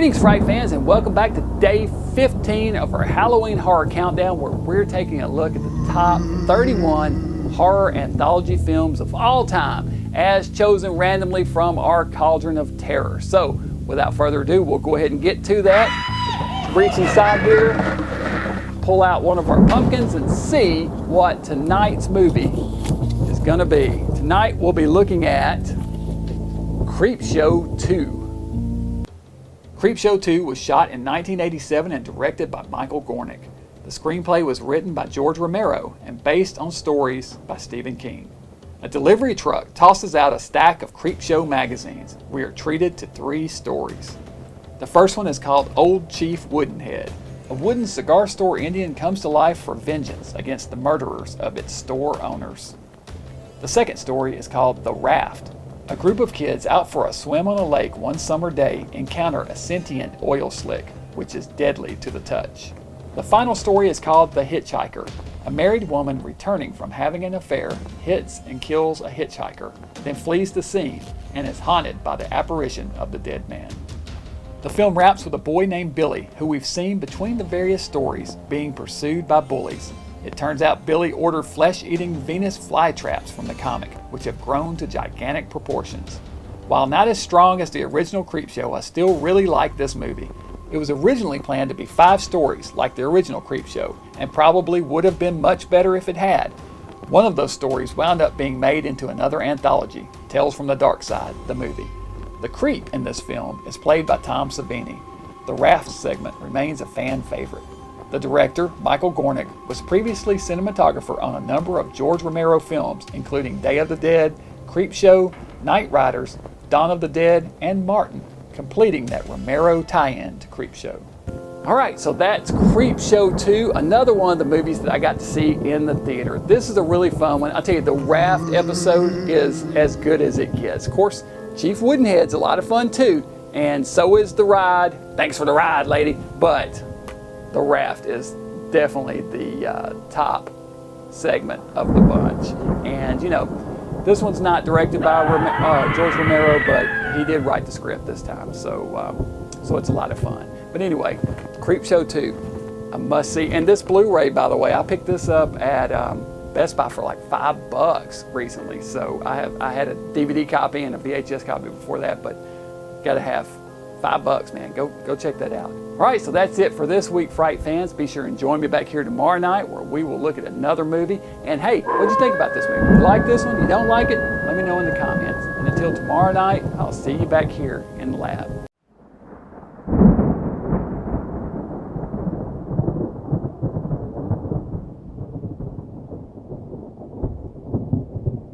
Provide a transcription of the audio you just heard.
Greetings, Fright fans, and welcome back to day 15 of our Halloween Horror Countdown, where we're taking a look at the top 31 horror anthology films of all time, as chosen randomly from our cauldron of terror. So, without further ado, we'll go ahead and get to that. Reach inside here, pull out one of our pumpkins, and see what tonight's movie is going to be. Tonight, we'll be looking at Creepshow 2. Creepshow 2 was shot in 1987 and directed by Michael Gornick. The screenplay was written by George Romero and based on stories by Stephen King. A delivery truck tosses out a stack of Creepshow magazines. We are treated to 3 stories. The first one is called Old Chief Woodenhead. A wooden cigar store Indian comes to life for vengeance against the murderers of its store owners. The second story is called The Raft. A group of kids out for a swim on a lake one summer day encounter a sentient oil slick, which is deadly to the touch. The final story is called The Hitchhiker. A married woman returning from having an affair hits and kills a hitchhiker, then flees the scene and is haunted by the apparition of the dead man. The film wraps with a boy named Billy, who we've seen between the various stories being pursued by bullies. It turns out Billy ordered flesh-eating Venus flytraps from the comic, which have grown to gigantic proportions. While not as strong as the original Creepshow, I still really like this movie. It was originally planned to be 5 stories like the original Creepshow, and probably would have been much better if it had. One of those stories wound up being made into another anthology, Tales from the Dark Side, the movie. The creep in this film is played by Tom Savini. The Raft segment remains a fan favorite. The director, Michael Gornick, was previously cinematographer on a number of George Romero films, including Day of the Dead, Creepshow, Night Riders, Dawn of the Dead, and Martin, completing that Romero tie-in to Creepshow. Alright, so that's Creepshow 2, another one of the movies that I got to see in the theater. This is a really fun one. I'll tell you, the Raft episode is as good as it gets. Of course, Chief Woodenhead's a lot of fun too, and so is the ride. Thanks for the ride, lady. But the Raft is definitely the top segment of the bunch. And you know, this one's not directed by George Romero, but he did write the script this time, so it's a lot of fun. But anyway, Creepshow 2, a must see. And this Blu-ray, by the way, I picked this up at Best Buy for like $5 recently. So I had a DVD copy and a VHS copy before that, but gotta have $5, man. Go check that out. All right, so that's it for this week, Fright fans. Be sure and join me back here tomorrow night, where we will look at another movie. And hey, what'd you think about this movie? You like this one? You don't like it? Let me know in the comments. And until tomorrow night, I'll see you back here in the lab.